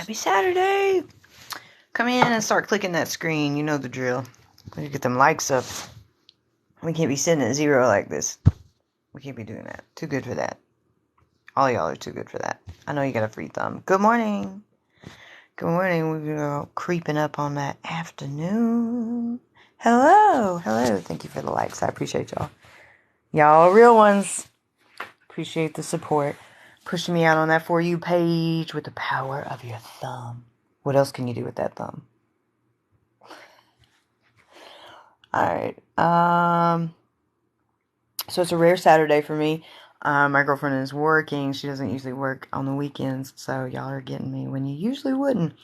Happy Saturday. Come in and start clicking that screen. You know the drill. We get them likes up. We can't be sitting at 0 like this. We can't be doing that. Too good for that. All y'all are too good for that. I know you got a free thumb. Good morning. Good morning. We're creeping up on that afternoon. Hello. Hello. Thank you for the likes. I appreciate y'all. Y'all real ones. Appreciate the support. Pushing me out on that For You page with the power of your thumb. What else can you do with that thumb? Alright. So it's a rare Saturday for me. My girlfriend is working. She doesn't usually work on the weekends. So y'all are getting me when you usually wouldn't.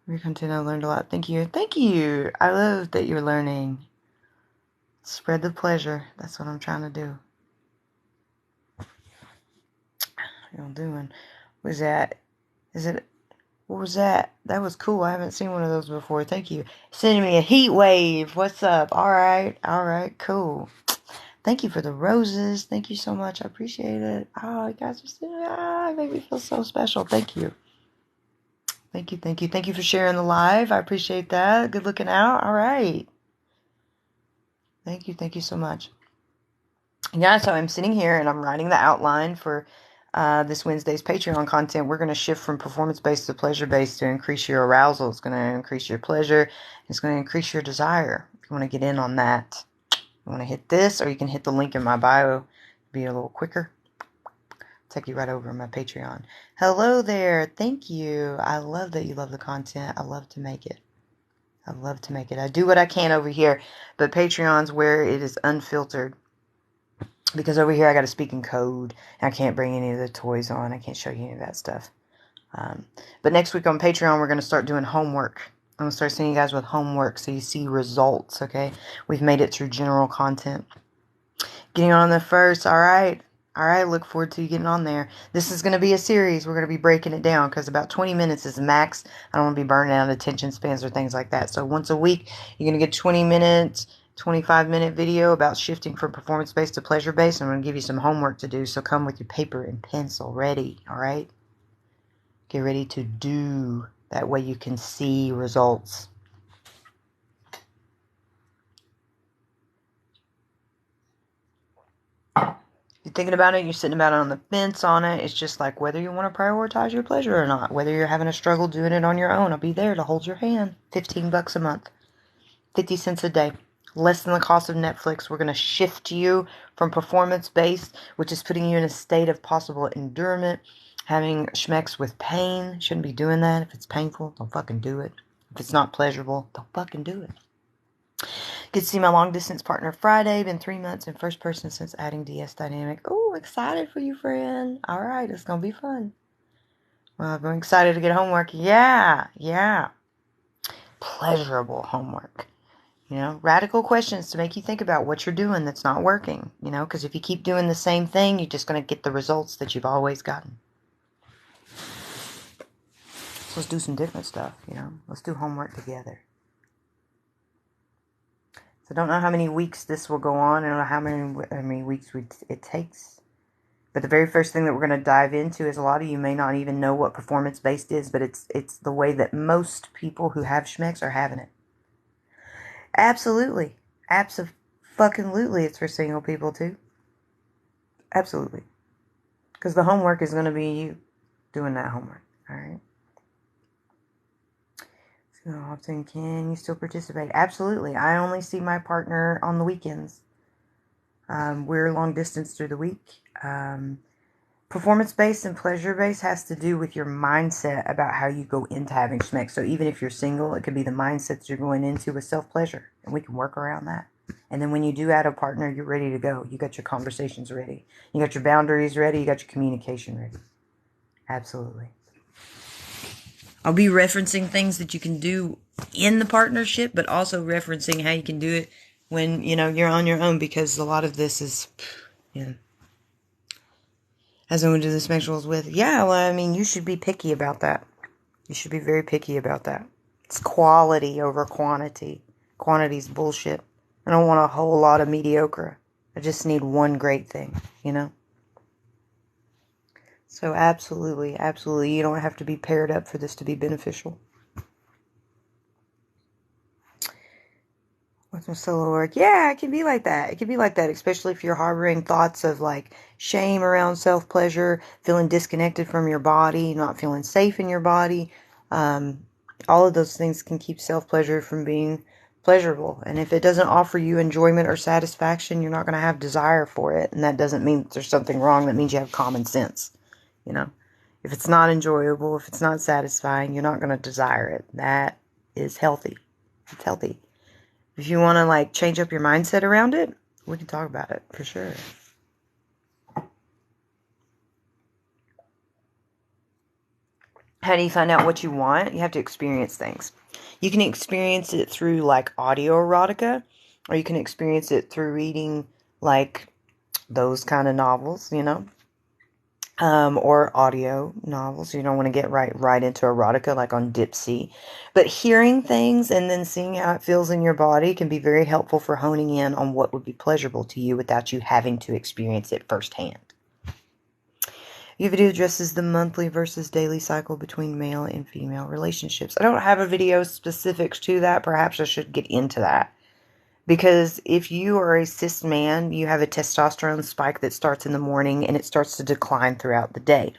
Your content, I learned a lot. Thank you. Thank you. I love that you're learning. Spread the pleasure. That's what I'm trying to do. What y'all doing? What was that? What was that? That was cool. I haven't seen one of those before. Thank you. Sending me a heat wave. What's up? All right. Cool. Thank you for the roses. Thank you so much. I appreciate it. Oh, you guys are sitting. It made me feel so special. Thank you. Thank you for sharing the live. I appreciate that. Good looking out. All right. Thank you so much. Yeah, so I'm sitting here and I'm writing the outline for this Wednesday's Patreon content. We're going to shift from performance-based to pleasure-based to increase your arousal. It's going to increase your pleasure. It's going to increase your desire. If you want to get in on that, you want to hit this, or you can hit the link in my bio. Be a little quicker. Take you right over to my Patreon. Hello there. Thank you. I love that you love the content. I love to make it. I do what I can over here, but Patreon's where it is unfiltered. Because over here I got to speak in code. And I can't bring any of the toys on. I can't show you any of that stuff. But next week on Patreon, we're going to start doing homework. I'm going to start sending you guys with homework so you see results, okay? We've made it through general content. Getting on the first, all right. Look forward to you getting on there. This is going to be a series. We're going to be breaking it down because about 20 minutes is the max. I don't want to be burning out attention spans or things like that. So once a week, you're going to get 20 minutes, 25-minute video about shifting from performance-based to pleasure-based. I'm going to give you some homework to do. So come with your paper and pencil ready, all right? Get ready to do. That way you can see results. You're thinking about it, you're sitting about it on the fence on it. It's just like whether you want to prioritize your pleasure or not. Whether you're having a struggle doing it on your own, I'll be there to hold your hand. $15 a month. 50 cents a day. Less than the cost of Netflix. We're going to shift you from performance-based, which is putting you in a state of possible endurement. Having schmecks with pain. Shouldn't be doing that. If it's painful, don't fucking do it. If it's not pleasurable, don't fucking do it. Get to see my long-distance partner Friday. Been 3 months and first person since adding DS Dynamic. Oh, excited for you, friend. All right, it's going to be fun. Well, I'm excited to get homework. Yeah. Pleasurable homework. Radical questions to make you think about what you're doing that's not working. Because if you keep doing the same thing, you're just going to get the results that you've always gotten. So let's do some different stuff, Let's do homework together. So I don't know how many weeks this will go on. I don't know how many weeks it takes. But the very first thing that we're going to dive into is a lot of you may not even know what performance-based is, but it's the way that most people who have schmecks are having it. Absolutely. Abso-fucking-lutely it's for single people too. Absolutely. Because the homework is going to be you doing that homework. Alright? So how often can you still participate? Absolutely. I only see my partner on the weekends. We're long distance through the week. Performance-based and pleasure-based has to do with your mindset about how you go into having schmeck. So even if you're single, it could be the mindset that you're going into with self-pleasure. And we can work around that. And then when you do add a partner, you're ready to go. You got your conversations ready. You got your boundaries ready. You got your communication ready. Absolutely. I'll be referencing things that you can do in the partnership, but also referencing how you can do it when, you're on your own, because a lot of this is, Has anyone to do the sexuals with? Yeah, well, you should be picky about that. You should be very picky about that. It's quality over quantity. Quantity's bullshit. I don't want a whole lot of mediocre. I just need one great thing, So absolutely, absolutely, you don't have to be paired up for this to be beneficial. With my solo work, yeah, it can be like that. It can be like that, especially if you're harboring thoughts of like shame around self-pleasure, feeling disconnected from your body, not feeling safe in your body. Um, all of those things can keep self-pleasure from being pleasurable. And if it doesn't offer you enjoyment or satisfaction, you're not going to have desire for it. And that doesn't mean that there's something wrong. That means you have common sense. You know, if it's not enjoyable, if it's not satisfying, you're not going to desire it. That is healthy. It's healthy. If you want to like change up your mindset around it, we can talk about it for sure. How do you find out what you want? You have to experience things. You can experience it through like audio erotica, or you can experience it through reading like those kind of novels, you know, or audio novels. You don't want to get right into erotica like on Dipsea. But hearing things and then seeing how it feels in your body can be very helpful for honing in on what would be pleasurable to you without you having to experience it firsthand. Your video addresses the monthly versus daily cycle between male and female relationships. I don't have a video specifics to that. Perhaps I should get into that. Because if you are a cis man, you have a testosterone spike that starts in the morning and it starts to decline throughout the day.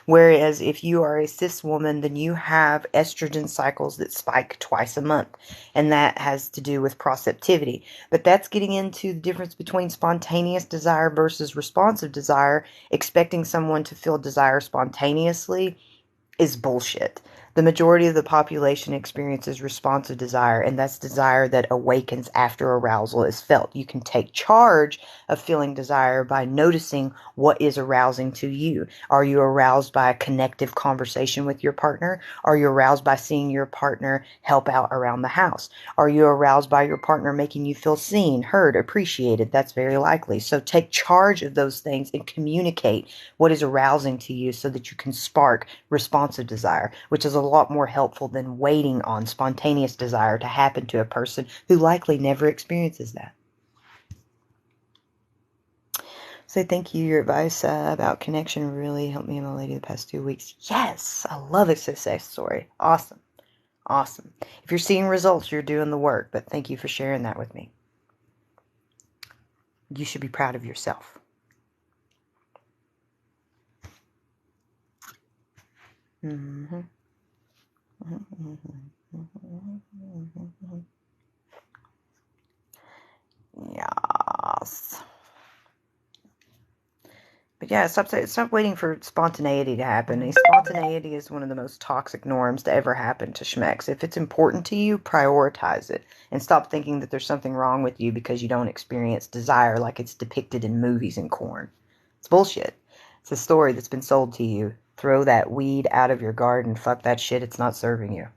Whereas if you are a cis woman, then you have estrogen cycles that spike twice a month. And that has to do with proceptivity. But that's getting into the difference between spontaneous desire versus responsive desire. Expecting someone to feel desire spontaneously is bullshit. The majority of the population experiences responsive desire, and that's desire that awakens after arousal is felt. You can take charge of feeling desire by noticing what is arousing to you. Are you aroused by a connective conversation with your partner? Are you aroused by seeing your partner help out around the house? Are you aroused by your partner making you feel seen, heard, appreciated? That's very likely. So take charge of those things and communicate what is arousing to you so that you can spark responsive desire, which is a lot more helpful than waiting on spontaneous desire to happen to a person who likely never experiences that. So thank you. Your advice about connection really helped me and my lady the past 2 weeks. Yes, I love a success story. Awesome. Awesome. If you're seeing results, you're doing the work, but thank you for sharing that with me. You should be proud of yourself. Mm-hmm. Yes. But yeah, stop waiting for spontaneity to happen. Spontaneity is one of the most toxic norms to ever happen to schmecks. If it's important to you, prioritize it. And stop thinking that there's something wrong with you because you don't experience desire like it's depicted in movies and corn. It's bullshit. It's a story that's been sold to you. Throw that weed out of your garden. Fuck that shit. It's not serving you.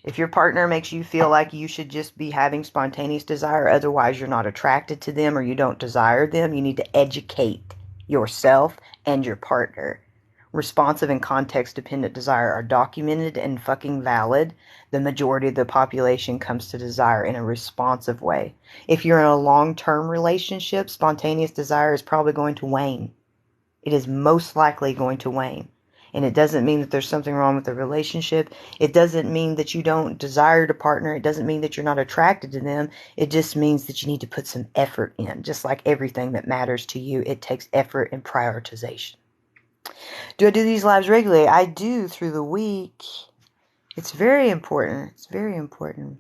If your partner makes you feel like you should just be having spontaneous desire, otherwise you're not attracted to them or you don't desire them, you need to educate yourself and your partner. Responsive and context-dependent desire are documented and fucking valid. The majority of the population comes to desire in a responsive way. If you're in a long-term relationship, spontaneous desire is probably going to wane. It is most likely going to wane. And it doesn't mean that there's something wrong with the relationship. It doesn't mean that you don't desire to partner. It doesn't mean that you're not attracted to them. It just means that you need to put some effort in. Just like everything that matters to you, it takes effort and prioritization. Do I do these lives regularly? I do through the week. It's very important. It's very important.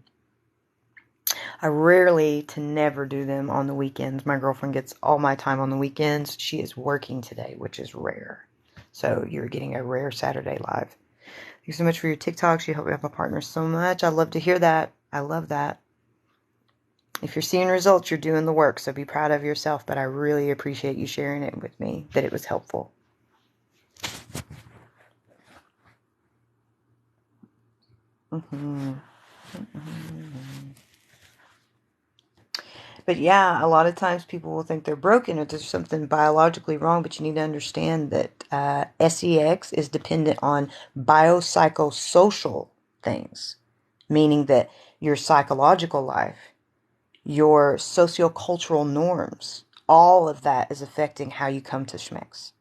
I rarely to never do them on the weekends. My girlfriend gets all my time on the weekends. She is working today, which is rare. So you're getting a rare Saturday live. Thank you so much for your TikToks. You help me out my partner so much. I love to hear that. I love that. If you're seeing results, you're doing the work. So be proud of yourself. But I really appreciate you sharing it with me, that it was helpful. But yeah, a lot of times people will think they're broken or there's something biologically wrong, but you need to understand that sex is dependent on biopsychosocial things, meaning that your psychological life, your sociocultural norms, all of that is affecting how you come to schmecks.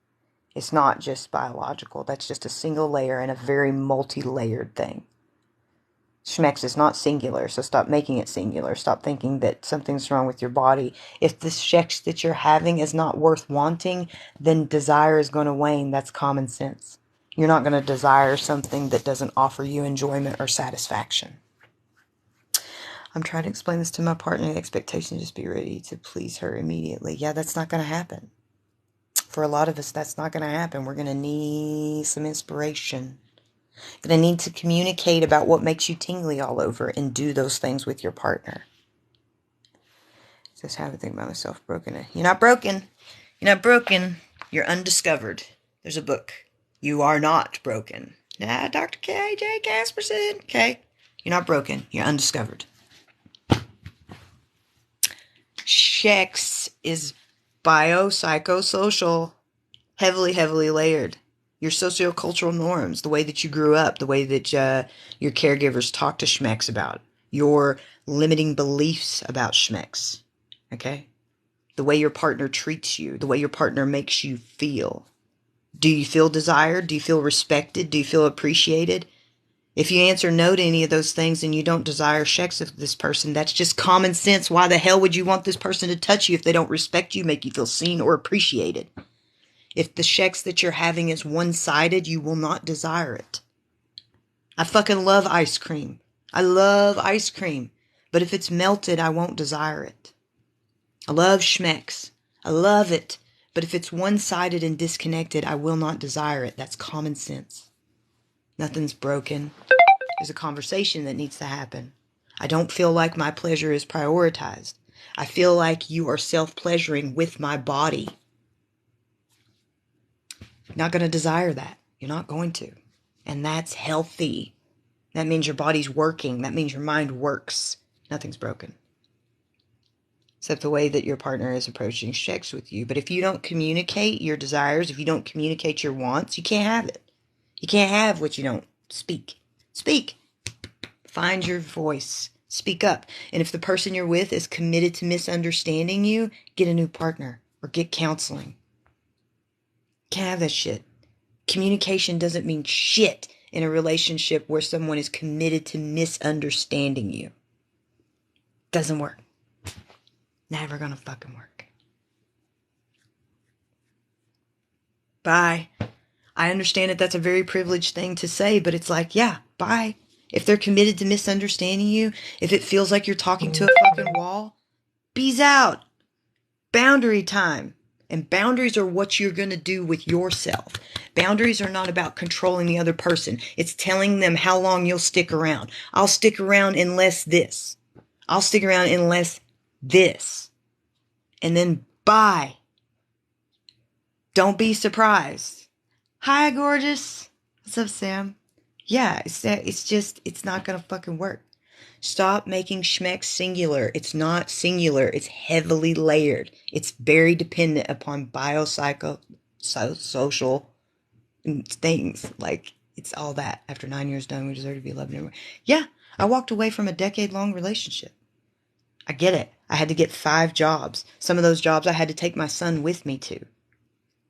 It's not just biological. That's just a single layer and a very multi-layered thing. Schmex is not singular, so stop making it singular. Stop thinking that something's wrong with your body. If the sex that you're having is not worth wanting, then desire is going to wane. That's common sense. You're not going to desire something that doesn't offer you enjoyment or satisfaction. I'm trying to explain this to my partner. The expectation is just be ready to please her immediately. Yeah, that's not going to happen. For a lot of us, that's not going to happen. We're going to need some inspiration. Going to need to communicate about what makes you tingly all over and do those things with your partner. Just have to think about myself broken. You're not broken. You're not broken. You're undiscovered. There's a book. You are not broken. Dr. K.J. Casperson. Okay. You're not broken. You're undiscovered. Sex is biopsychosocial, heavily layered. Your sociocultural norms, the way that you grew up, the way that your caregivers talk to schmex about, your limiting beliefs about schmex, okay? The way your partner treats you, the way your partner makes you feel. Do you feel desired? Do you feel respected? Do you feel appreciated? If you answer no to any of those things and you don't desire sex with this person, that's just common sense. Why the hell would you want this person to touch you if they don't respect you, make you feel seen or appreciated? If the sex that you're having is one-sided, you will not desire it. I fucking love ice cream. I love ice cream. But if it's melted, I won't desire it. I love schmex. I love it. But if it's one-sided and disconnected, I will not desire it. That's common sense. Nothing's broken. There's a conversation that needs to happen. I don't feel like my pleasure is prioritized. I feel like you are self-pleasuring with my body. You're not going to desire that. You're not going to. And that's healthy. That means your body's working. That means your mind works. Nothing's broken. Except the way that your partner is approaching sex with you. But if you don't communicate your desires, if you don't communicate your wants, you can't have it. You can't have what you don't speak. Speak. Find your voice. Speak up. And if the person you're with is committed to misunderstanding you, get a new partner or get counseling. Can't have that shit. Communication doesn't mean shit in a relationship where someone is committed to misunderstanding you. Doesn't work. Never gonna fucking work. Bye. I understand that that's a very privileged thing to say, but it's like, yeah, bye. If they're committed to misunderstanding you, if it feels like you're talking to a fucking wall, bees out. Boundary time. And boundaries are what you're going to do with yourself. Boundaries are not about controlling the other person. It's telling them how long you'll stick around. I'll stick around unless this. I'll stick around unless this. And then bye. Don't be surprised. Hi, gorgeous. What's up, Sam? Yeah, it's not going to fucking work. Stop making schmex singular. It's not singular. It's heavily layered. It's very dependent upon social things. Like, it's all that. After 9 years done, we deserve to be loved anymore. Yeah, I walked away from a decade-long relationship. I get it. I had to get 5 jobs. Some of those jobs I had to take my son with me to.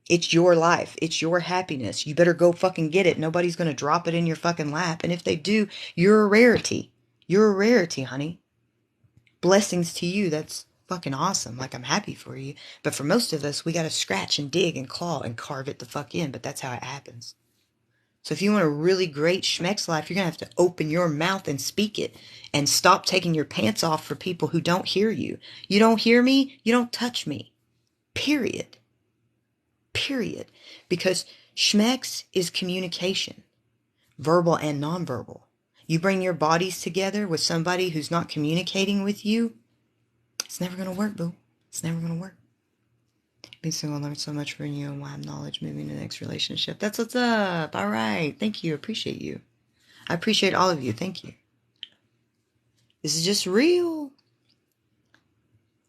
It's your life. It's your happiness. You better go fucking get it. Nobody's going to drop it in your fucking lap. And if they do, you're a rarity. You're a rarity, honey. Blessings to you. That's fucking awesome. Like, I'm happy for you. But for most of us, we got to scratch and dig and claw and carve it the fuck in. But that's how it happens. So if you want a really great schmex life, you're going to have to open your mouth and speak it. And stop taking your pants off for people who don't hear you. You don't hear me, you don't touch me. Period. Period. Because schmex is communication. Verbal and nonverbal. You bring your bodies together with somebody who's not communicating with you, it's never going to work, boo. It's never going to work. Being single, I learned so much from you and why I have knowledge moving to the next relationship. That's what's up. All right. Thank you. Appreciate you. I appreciate all of you. Thank you. This is just real.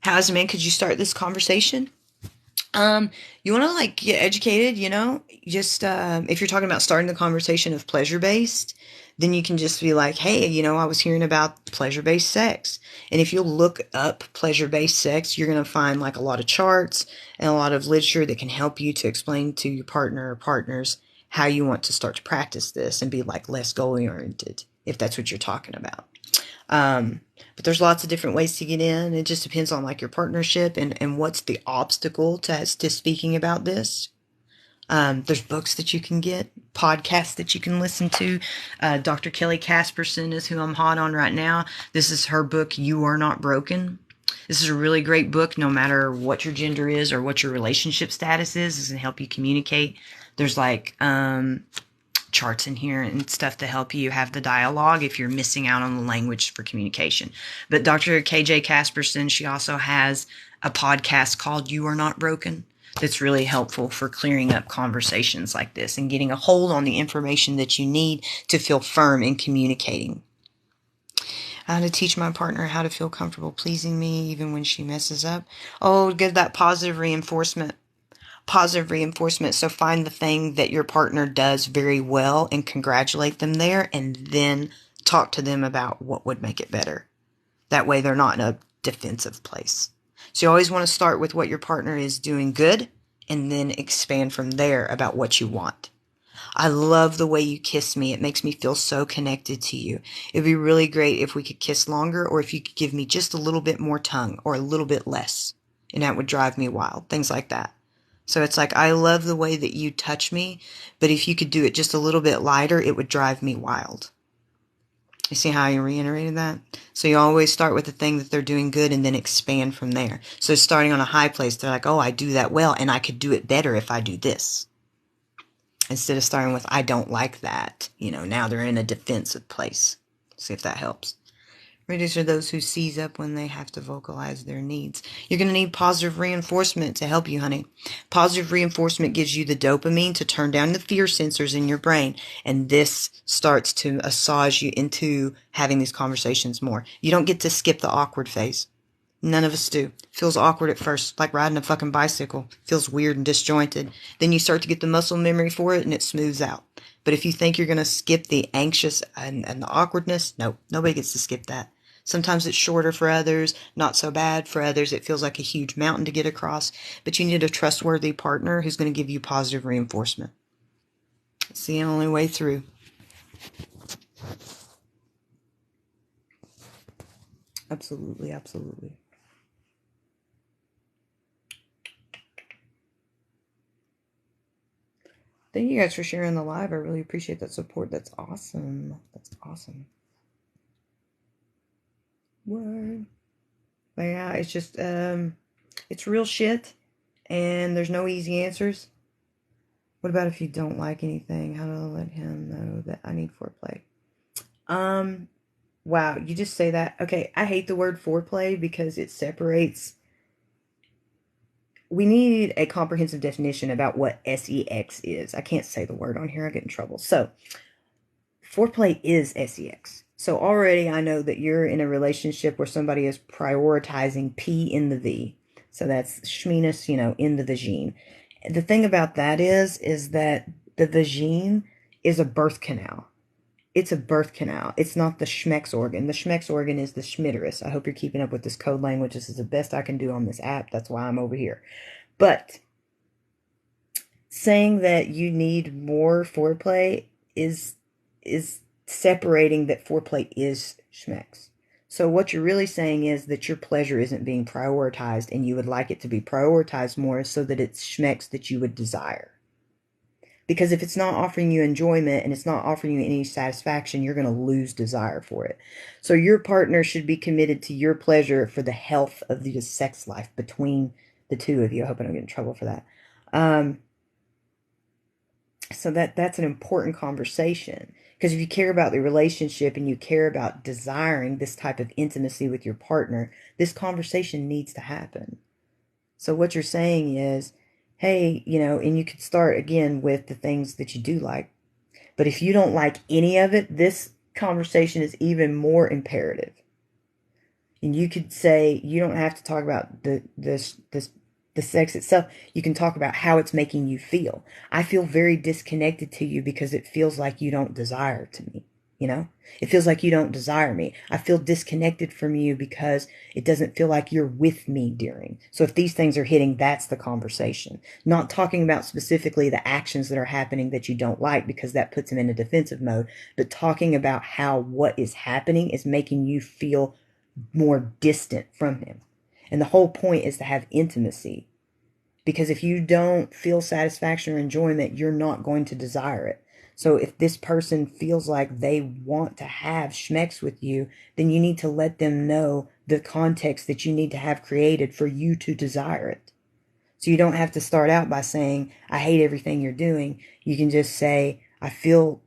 How, as a man, could you start this conversation? You want to like get educated, just if you're talking about starting the conversation of pleasure based, then you can just be like, hey, I was hearing about pleasure based sex. And if you'll look up pleasure based sex, you're going to find like a lot of charts and a lot of literature that can help you to explain to your partner or partners how you want to start to practice this and be like less goal oriented, if that's what you're talking about. But there's lots of different ways to get in. It just depends on like your partnership and what's the obstacle to speaking about this. There's books that you can get, podcasts that you can listen to. Dr. Kelly Casperson is who I'm hot on right now. This is her book, You Are Not Broken. This is a really great book, no matter what your gender is or what your relationship status is. This can help you communicate. There's like charts in here and stuff to help you have the dialogue if you're missing out on the language for communication. But Dr. KJ Casperson, she also has a podcast called You Are Not Broken that's really helpful for clearing up conversations like this and getting a hold on the information that you need to feel firm in communicating. How to teach my partner how to feel comfortable pleasing me even when she messes up. Oh, give that positive reinforcement. Positive reinforcement. So find the thing that your partner does very well and congratulate them there, and then talk to them about what would make it better. That way they're not in a defensive place. So you always want to start with what your partner is doing good and then expand from there about what you want. I love the way you kiss me. It makes me feel so connected to you. It'd be really great if we could kiss longer, or if you could give me just a little bit more tongue or a little bit less. And that would drive me wild. Things like that. So it's like, I love the way that you touch me, but if you could do it just a little bit lighter, it would drive me wild. You see how I reiterated that? So you always start with the thing that they're doing good and then expand from there. So starting on a high place, they're like, oh, I do that well, and I could do it better if I do this. Instead of starting with, I don't like that. Now they're in a defensive place. See if that helps. Readers are those who seize up when they have to vocalize their needs. You're going to need positive reinforcement to help you, honey. Positive reinforcement gives you the dopamine to turn down the fear sensors in your brain. And this starts to massage you into having these conversations more. You don't get to skip the awkward phase. None of us do. Feels awkward at first, like riding a fucking bicycle. Feels weird and disjointed. Then you start to get the muscle memory for it and it smooths out. But if you think you're going to skip the anxious and the awkwardness, no, nobody gets to skip that. Sometimes it's shorter for others, not so bad for others. It feels like a huge mountain to get across, but you need a trustworthy partner who's going to give you positive reinforcement. It's the only way through. Absolutely, absolutely. Thank you guys for sharing the live. I really appreciate that support. That's awesome. That's awesome. Word. But yeah, it's just, it's real shit, and there's no easy answers. What about if you don't like anything? How to let him know that I need foreplay? Wow, you just say that. Okay, I hate the word foreplay because it separates. We need a comprehensive definition about what sex is. I can't say the word on here. I get in trouble. So, foreplay is sex. So already I know that you're in a relationship where somebody is prioritizing P in the V. So that's schmeenus, in the vagine. The thing about that is that the vagine is a birth canal. It's a birth canal. It's not the schmex organ. The schmex organ is the schmitterus. I hope you're keeping up with this code language. This is the best I can do on this app. That's why I'm over here. But saying that you need more foreplay is separating that foreplay is schmex. So what you're really saying is that your pleasure isn't being prioritized, and you would like it to be prioritized more so that it's schmex that you would desire. Because if it's not offering you enjoyment and it's not offering you any satisfaction, you're going to lose desire for it. So your partner should be committed to your pleasure for the health of the sex life between the two of you. I hope I don't get in trouble for that. So that's an important conversation. Because if you care about the relationship and you care about desiring this type of intimacy with your partner, this conversation needs to happen. So what you're saying is, hey, and you could start again with the things that you do like. But if you don't like any of it, this conversation is even more imperative. And you could say, you don't have to talk about this the sex itself. You can talk about how it's making you feel. I feel very disconnected to you because it feels like you don't desire to me. You know, it feels like you don't desire me. I feel disconnected from you because it doesn't feel like you're with me during. So if these things are hitting, that's the conversation. Not talking about specifically the actions that are happening that you don't like, because that puts him in a defensive mode, but talking about how what is happening is making you feel more distant from him. And the whole point is to have intimacy. Because if you don't feel satisfaction or enjoyment, you're not going to desire it. So if this person feels like they want to have schmex with you, then you need to let them know the context that you need to have created for you to desire it. So you don't have to start out by saying, I hate everything you're doing. You can just say, I feel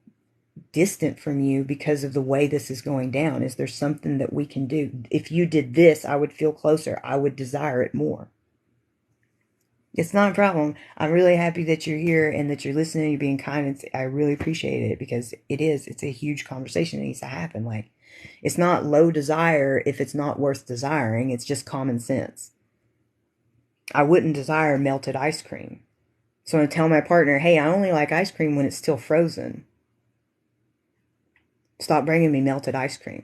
distant from you because of the way this is going down. Is there something that we can do? If you did this, I would feel closer. I would desire it more. It's not a problem. I'm really happy that you're here and that you're listening, you're being kind. I really appreciate it, because it's a huge conversation that needs to happen. Like, it's not low desire if it's not worth desiring. It's just common sense. I wouldn't desire melted ice cream. So I tell my partner, hey, I only like ice cream when it's still frozen. Stop bringing me melted ice cream.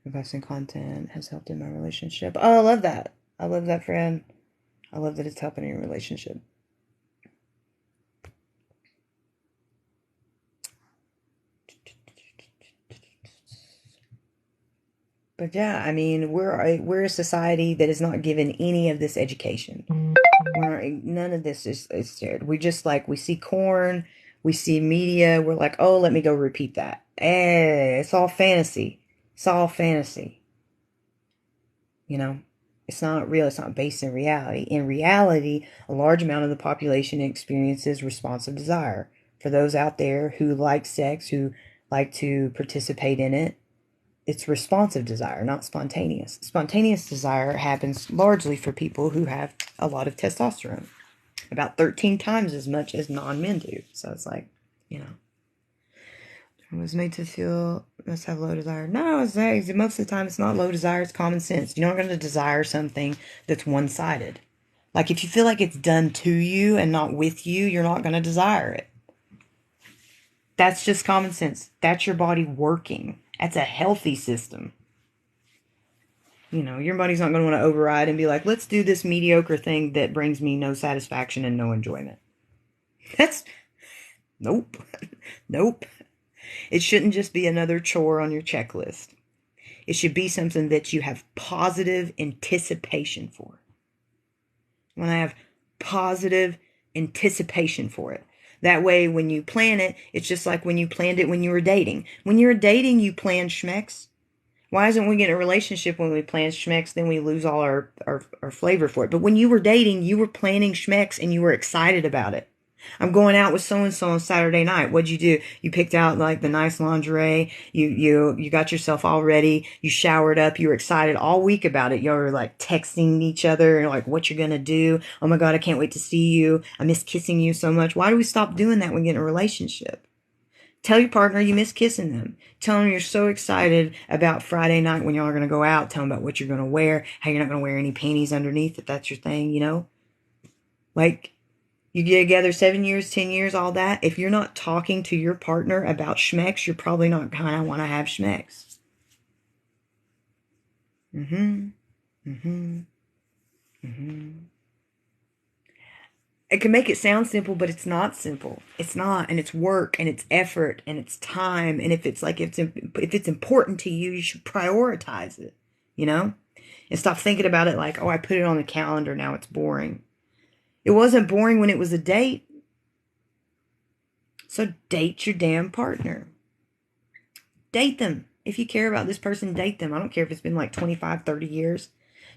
Investing content has helped in my relationship. Oh, I love that. I love that, friend. I love that it's helping in your relationship. But yeah, I mean, we're a society that is not given any of this education. None of this is shared. We just, like, we see corn, we see media, we're like, oh, let me go repeat that. It's all fantasy. It's all fantasy. You know? It's not real. It's not based in reality. In reality, a large amount of the population experiences responsive desire. For those out there who like sex, who like to participate in it, it's responsive desire, not spontaneous. Spontaneous desire happens largely for people who have a lot of testosterone. About 13 times as much as non-men do. So it's like, you know. It was made to feel, must have low desire. No, most of the time it's not low desire, it's common sense. You're not going to desire something that's one-sided. Like, if you feel like it's done to you and not with you, you're not going to desire it. That's just common sense. That's your body working. That's a healthy system. You know, your body's not going to want to override and be like, let's do this mediocre thing that brings me no satisfaction and no enjoyment. That's, nope. Nope. It shouldn't just be another chore on your checklist. It should be something that you have positive anticipation for. When I have positive anticipation for it. That way, when you plan it, it's just like when you planned it when you were dating. When you were dating, you planned schmex. Why isn't we get in a relationship when we plan schmex, then we lose all our flavor for it? But when you were dating, you were planning schmex and you were excited about it. I'm going out with so-and-so on Saturday night. What'd you do? You picked out, like, the nice lingerie. You got yourself all ready. You showered up. You were excited all week about it. You were, like, texting each other and, like, what you're going to do. Oh my God, I can't wait to see you. I miss kissing you so much. Why do we stop doing that when we get in a relationship? Tell your partner you miss kissing them. Tell them you're so excited about Friday night when y'all are going to go out. Tell them about what you're going to wear, how you're not going to wear any panties underneath, if that's your thing, you know? Like, you get together 7 years, 10 years, all that. If you're not talking to your partner about schmex, you're probably not going to want to have schmex. It can make it sound simple, but it's not simple. It's not, and it's work, and it's effort, and it's time. And if it's important to you, you should prioritize it, you know? And stop thinking about it like, oh, I put it on the calendar, now it's boring. It wasn't boring when it was a date. So date your damn partner. Date them. If you care about this person, date them. I don't care if it's been like 25, 30 years.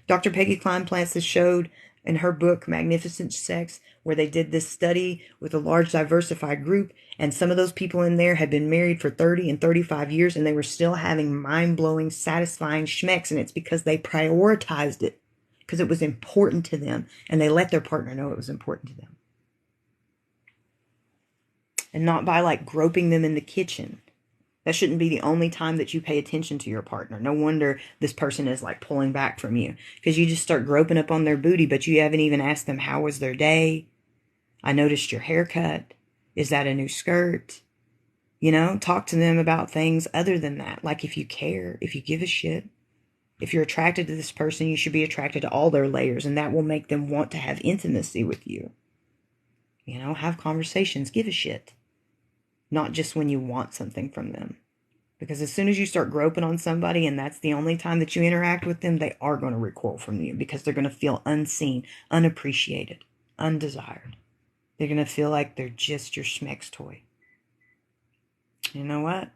Dr. Peggy Klein-Plantz has showed in her book, Magnificent Sex, where they did this study with a large diversified group, and some of those people in there had been married for 30 and 35 years, and they were still having mind-blowing, satisfying schmex, and it's because they prioritized it, because it was important to them, and they let their partner know it was important to them. And not by, like, groping them in the kitchen. That shouldn't be the only time that you pay attention to your partner. No wonder this person is like pulling back from you, because you just start groping up on their booty, but you haven't even asked them, how was their day? I noticed your haircut. Is that a new skirt? You know, talk to them about things other than that. Like if you care, if you give a shit, if you're attracted to this person, you should be attracted to all their layers, and that will make them want to have intimacy with you. You know, have conversations, give a shit. Not just when you want something from them. Because as soon as you start groping on somebody and that's the only time that you interact with them, they are going to recoil from you, because they're going to feel unseen, unappreciated, undesired. They're going to feel like they're just your schmeck's toy. You know what?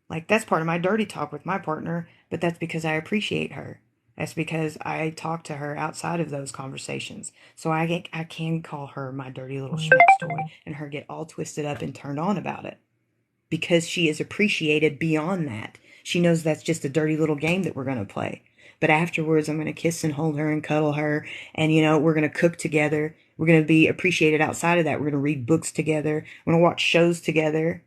Like, that's part of my dirty talk with my partner, but that's because I appreciate her. That's because I talk to her outside of those conversations. So I can call her my dirty little schmeck's toy and her get all twisted up and turned on about it. Because she is appreciated beyond that. She knows that's just a dirty little game that we're going to play. But afterwards, I'm going to kiss and hold her and cuddle her. And, you know, we're going to cook together. We're going to be appreciated outside of that. We're going to read books together. We're going to watch shows together.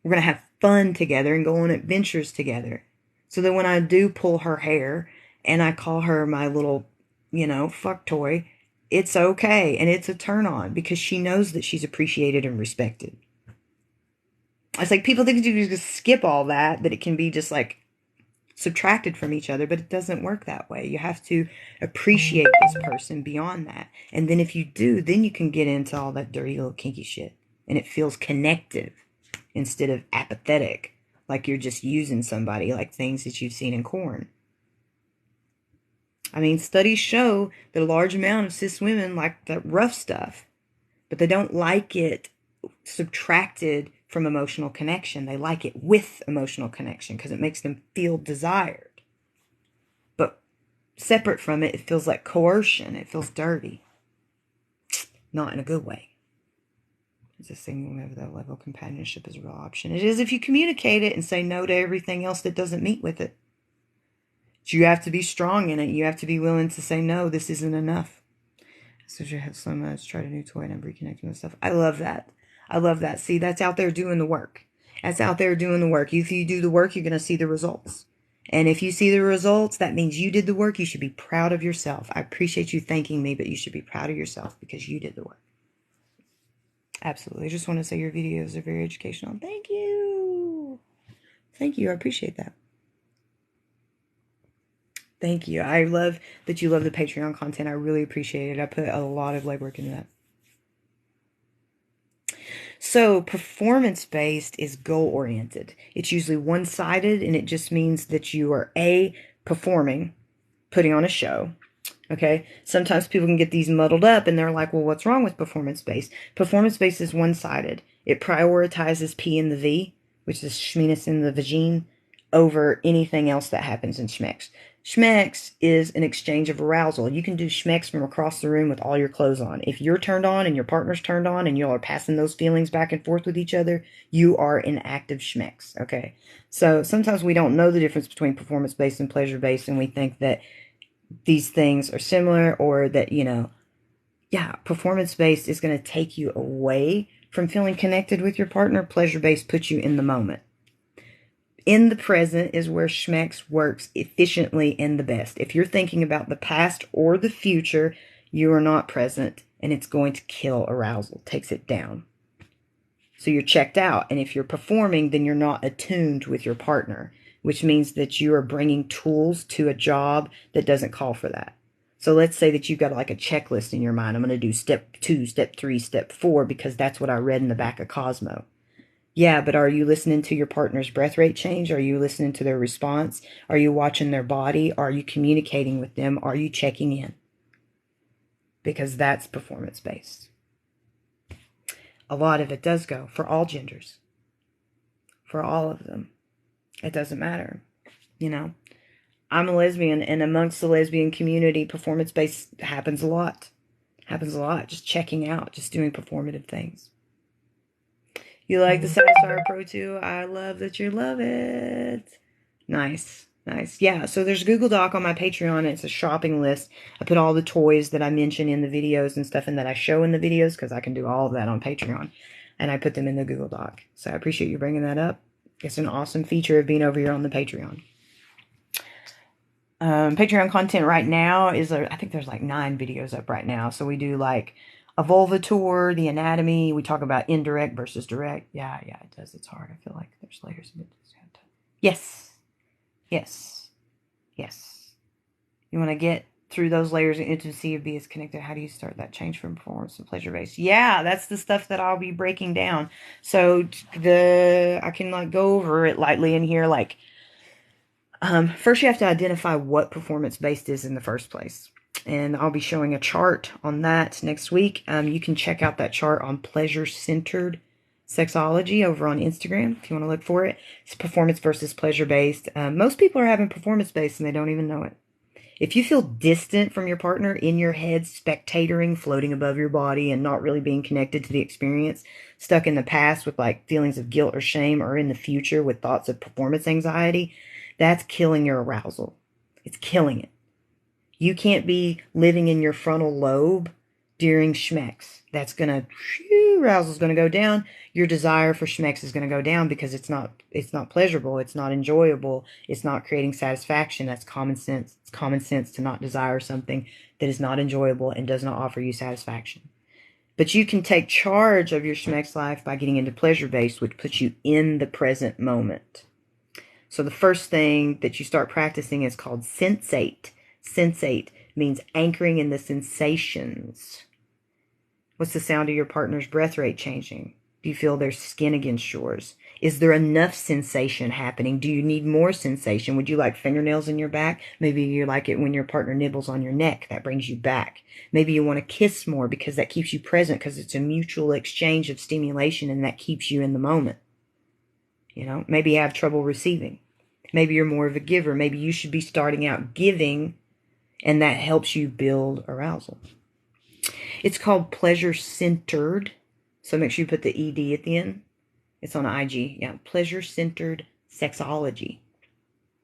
We're going to have fun together and go on adventures together. So that when I do pull her hair and I call her my little, you know, fuck toy, it's okay. And it's a turn on, because she knows that she's appreciated and respected. It's like people think you just skip all that it can be just like subtracted from each other, but it doesn't work that way. You have to appreciate this person beyond that. And then if you do, then you can get into all that dirty little kinky shit. And it feels connective instead of apathetic, like you're just using somebody, like things that you've seen in porn. I mean, studies show that a large amount of cis women like the rough stuff, but they don't like it subtracted from emotional connection. They like it with emotional connection because it makes them feel desired. But separate from it, it feels like coercion. It feels dirty. Not in a good way. It's a single whenever that level of companionship is a real option. It is if you communicate it and say no to everything else that doesn't meet with it. But you have to be strong in it. You have to be willing to say, no, this isn't enough. So you have so much, tried a new toy and I'm reconnecting with stuff. I love that. I love that. See, that's out there doing the work. That's out there doing the work. If you do the work, you're going to see the results. And if you see the results, that means you did the work. You should be proud of yourself. I appreciate you thanking me, but you should be proud of yourself because you did the work. Absolutely. I just want to say your videos are very educational. Thank you. Thank you. I appreciate that. Thank you. I love that you love the Patreon content. I really appreciate it. I put a lot of legwork into that. So performance-based is goal-oriented. It's usually one-sided, and it just means that you are performing, putting on a show. Okay, sometimes people can get these muddled up and they're like, well, what's wrong with performance-based? Performance-based is one-sided. It prioritizes P in the V, which is schmenis in the vagine, over anything else that happens in schmex. Schmex is an exchange of arousal. You can do schmex from across the room with all your clothes on. If you're turned on and your partner's turned on and you all are passing those feelings back and forth with each other, you are in active schmex, okay? So sometimes we don't know the difference between performance-based and pleasure-based, and we think that these things are similar, or that, you know, yeah, performance-based is going to take you away from feeling connected with your partner. Pleasure-based puts you in the moment. In the present is where schmex works efficiently and the best. If you're thinking about the past or the future, you are not present, and it's going to kill arousal, takes it down. So you're checked out. And if you're performing, then you're not attuned with your partner, which means that you are bringing tools to a job that doesn't call for that. So let's say that you've got like a checklist in your mind. I'm going to do step 2, step 3, step 4, because that's what I read in the back of Cosmo. Yeah, but are you listening to your partner's breath rate change? Are you listening to their response? Are you watching their body? Are you communicating with them? Are you checking in? Because that's performance-based. A lot of it does go for all genders. For all of them. It doesn't matter. You know, I'm a lesbian, and amongst the lesbian community, performance-based happens a lot. Happens a lot. Just checking out, just doing performative things. You like the Satisfier Pro 2? I love that you love it. Nice. Nice. Yeah, so there's a Google Doc on my Patreon. It's a shopping list. I put all the toys that I mention in the videos and stuff, and that I show in the videos, because I can do all of that on Patreon. And I put them in the Google Doc. So I appreciate you bringing that up. It's an awesome feature of being over here on the Patreon. Patreon content right now is, I think there's like 9 videos up right now. So we do like a vulva tour, the anatomy. We talk about indirect versus direct. Yeah, it does. It's hard. I feel like there's layers of it. Yes. Yes. Yes. You want to get through those layers of intimacy of being connected. How do you start that change from performance to pleasure based? Yeah, that's the stuff that I'll be breaking down. So I can like go over it lightly in here. Like, first you have to identify what performance based is in the first place. And I'll be showing a chart on that next week. You can check out that chart on pleasure centered sexology over on Instagram if you want to look for it. It's performance versus pleasure based. Most people are having performance based and they don't even know it. If you feel distant from your partner, in your head, spectatoring, floating above your body, and not really being connected to the experience, stuck in the past with like feelings of guilt or shame, or in the future with thoughts of performance anxiety, that's killing your arousal. It's killing it. You can't be living in your frontal lobe during schmex. That's gonna, arousal's gonna go down. Your desire for schmex is gonna go down because it's not pleasurable. It's not enjoyable. It's not creating satisfaction. That's common sense. It's common sense to not desire something that is not enjoyable and does not offer you satisfaction. But you can take charge of your schmex life by getting into pleasure based, which puts you in the present moment. So the first thing that you start practicing is called sensate. Sensate means anchoring in the sensations. What's the sound of your partner's breath rate changing? Do you feel their skin against yours? Is there enough sensation happening? Do you need more sensation? Would you like fingernails in your back? Maybe you like it when your partner nibbles on your neck. That brings you back. Maybe you want to kiss more because that keeps you present, because it's a mutual exchange of stimulation and that keeps you in the moment. You know, maybe you have trouble receiving. Maybe you're more of a giver. Maybe you should be starting out giving, and that helps you build arousal. It's called pleasure centered. So make sure you put the ED at the end. It's on IG. Yeah, pleasure centered sexology.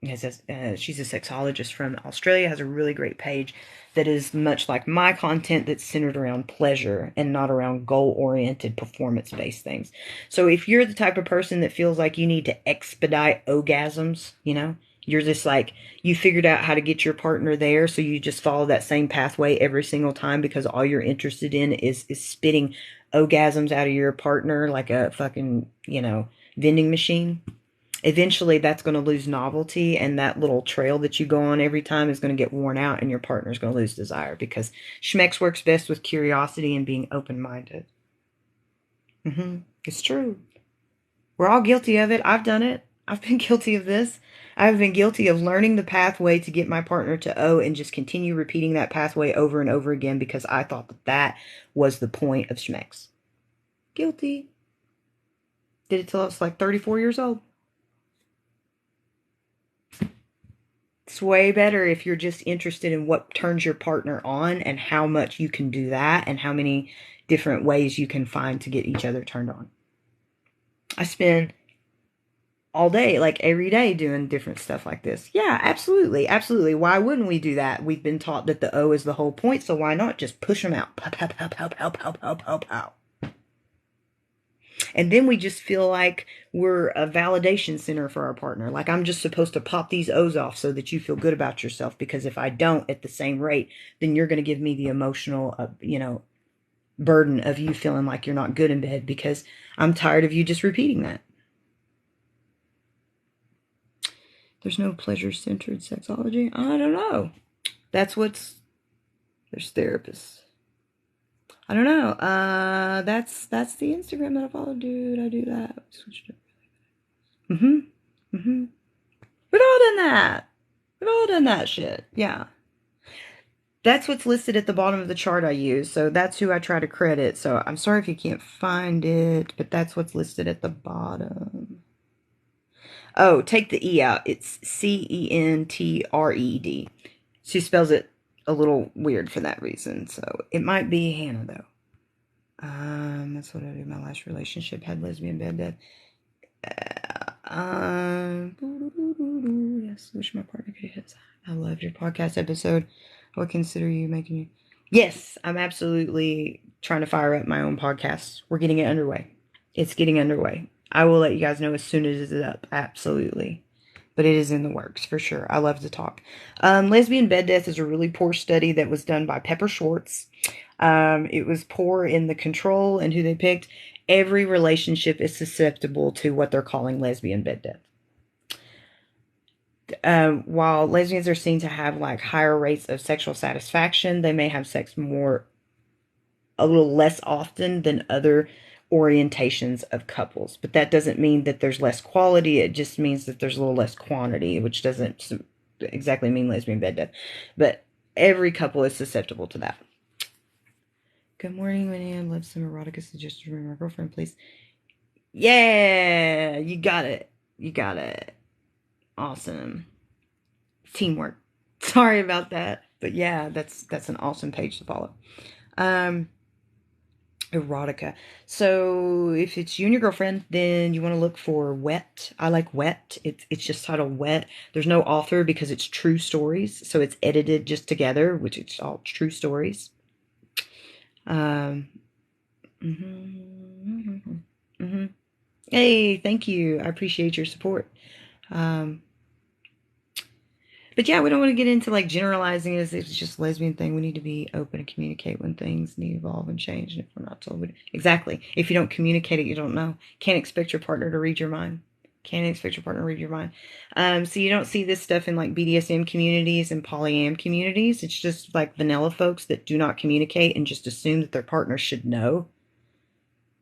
She's a sexologist from Australia, has a really great page that is much like my content, that's centered around pleasure and not around goal-oriented, performance-based things. So if you're the type of person that feels like you need to expedite orgasms, you know, you're just like, you figured out how to get your partner there, so you just follow that same pathway every single time because all you're interested in is spitting orgasms out of your partner like a fucking, you know, vending machine. Eventually that's going to lose novelty, and that little trail that you go on every time is going to get worn out, and your partner's going to lose desire, because schmex works best with curiosity and being open-minded. It's true. We're all guilty of it. I've done it. I've been guilty of this. I've been guilty of learning the pathway to get my partner to O and just continue repeating that pathway over and over again because I thought that that was the point of schmex. Guilty. Did it till I was like 34 years old. It's way better if you're just interested in what turns your partner on and how much you can do that and how many different ways you can find to get each other turned on. I spend all day, like every day, doing different stuff like this. Yeah, absolutely. Absolutely. Why wouldn't we do that? We've been taught that the O is the whole point, so why not just push them out? Pow, pow, pow, pow, pow, pow, pow, pow, pow. And then we just feel like we're a validation center for our partner. Like, I'm just supposed to pop these O's off so that you feel good about yourself, because if I don't at the same rate, then you're going to give me the emotional, burden of you feeling like you're not good in bed, because I'm tired of you just repeating that. There's no pleasure-centered sexology. I don't know. There's therapists. I don't know. That's the Instagram that I follow. Dude, I do that. Switched it. We've all done that. We've all done that shit. Yeah. That's what's listed at the bottom of the chart I use. So that's who I try to credit. So I'm sorry if you can't find it, but that's what's listed at the bottom. Oh, take the E out. It's Centred. She spells it a little weird for that reason. So it might be Hannah, though. That's what I did. My last relationship had lesbian bed death. Yes, wish my partner could hit. I loved your podcast episode. I would consider you making you. Yes, I'm absolutely trying to fire up my own podcast. We're getting it underway. It's getting underway. I will let you guys know as soon as it's up. Absolutely. But it is in the works for sure. I love to talk. Lesbian Bed Death is a really poor study that was done by Pepper Schwartz. It was poor in the control and who they picked. Every relationship is susceptible to what they're calling lesbian bed death. While lesbians are seen to have like higher rates of sexual satisfaction, they may have sex a little less often than other orientations of couples. But that doesn't mean that there's less quality. It just means that there's a little less quantity, which doesn't exactly mean lesbian bed death. But every couple is susceptible to that. Good morning, Winnie. I'd love some erotica suggestions from my girlfriend, please. Yeah, you got it. You got it. Awesome. Teamwork. Sorry about that. But yeah, that's an awesome page to follow. Erotica. So if it's you and your girlfriend, then you want to look for Wet. I like Wet. It's just titled Wet. There's no author because it's true stories. So it's edited just together, which it's all true stories. Hey, thank you. I appreciate your support. But yeah, we don't want to get into like generalizing as if it's just a lesbian thing. We need to be open and communicate when things need to evolve and change. And if we're not told, exactly. If you don't communicate it, you don't know. Can't expect your partner to read your mind. Can't expect your partner to read your mind. So you don't see this stuff in like BDSM communities and polyam communities. It's just like vanilla folks that do not communicate and just assume that their partner should know.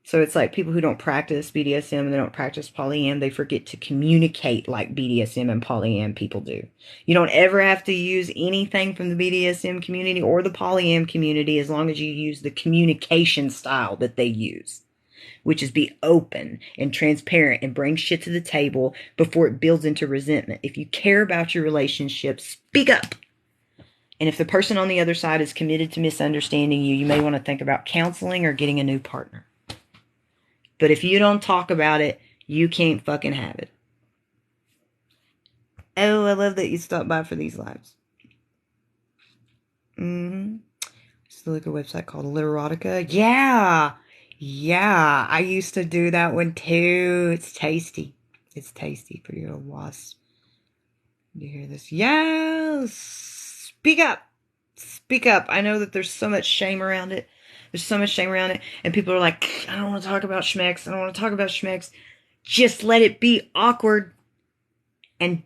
So it's like people who don't practice BDSM and they don't practice polyam, they forget to communicate like BDSM and polyam people do. You don't ever have to use anything from the BDSM community or the polyam community as long as you use the communication style that they use, which is be open and transparent and bring shit to the table before it builds into resentment. If you care about your relationship, speak up. And if the person on the other side is committed to misunderstanding you, you may want to think about counseling or getting a new partner. But if you don't talk about it, you can't fucking have it. Oh, I love that you stopped by for these lives. Just look at a website called Literotica. Yeah. Yeah. I used to do that one too. It's tasty. It's tasty for your wasp. You hear this? Yes. Speak up. Speak up. I know that there's so much shame around it. There's so much shame around it. And people are like, I don't want to talk about schmecks. I don't want to talk about schmecks. Just let it be awkward and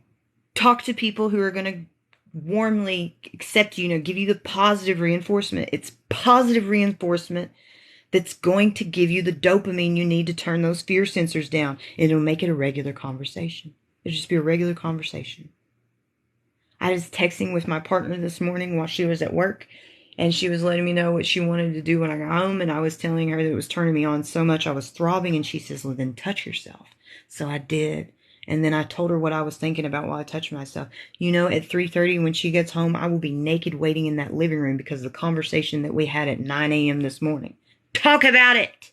talk to people who are going to warmly accept you, give you the positive reinforcement. It's positive reinforcement that's going to give you the dopamine you need to turn those fear sensors down. And it'll make it a regular conversation. It'll just be a regular conversation. I was texting with my partner this morning while she was at work. And she was letting me know what she wanted to do when I got home. And I was telling her that it was turning me on so much I was throbbing. And she says, well, then touch yourself. So I did. And then I told her what I was thinking about while I touched myself. At 3:30 when she gets home, I will be naked waiting in that living room because of the conversation that we had at 9 a.m. this morning. Talk about it.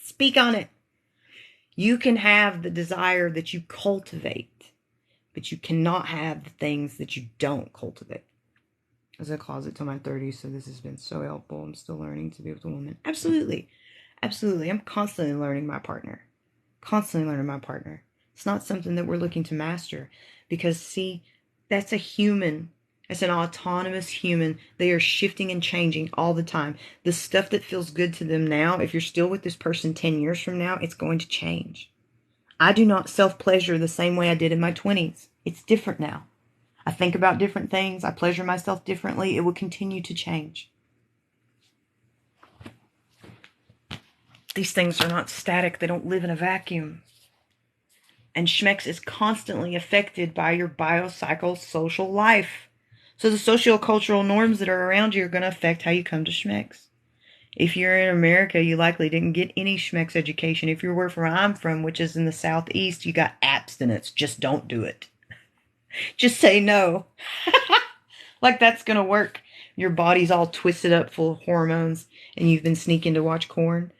Speak on it. You can have the desire that you cultivate, but you cannot have the things that you don't cultivate. I was in a closet till my 30s, so this has been so helpful. I'm still learning to be with a woman. Absolutely. Absolutely. I'm constantly learning my partner. Constantly learning my partner. It's not something that we're looking to master because, see, that's a human. It's an autonomous human. They are shifting and changing all the time. The stuff that feels good to them now, if you're still with this person 10 years from now, it's going to change. I do not self-pleasure the same way I did in my 20s. It's different now. I think about different things. I pleasure myself differently. It will continue to change. These things are not static. They don't live in a vacuum. And schmex is constantly affected by your biopsychosocial life. So the socio-cultural norms that are around you are going to affect how you come to schmex. If you're in America, you likely didn't get any schmex education. If you're where I'm from, which is in the Southeast, you got abstinence. Just don't do it. Just say no. Like that's going to work. Your body's all twisted up full of hormones and you've been sneaking to watch porn.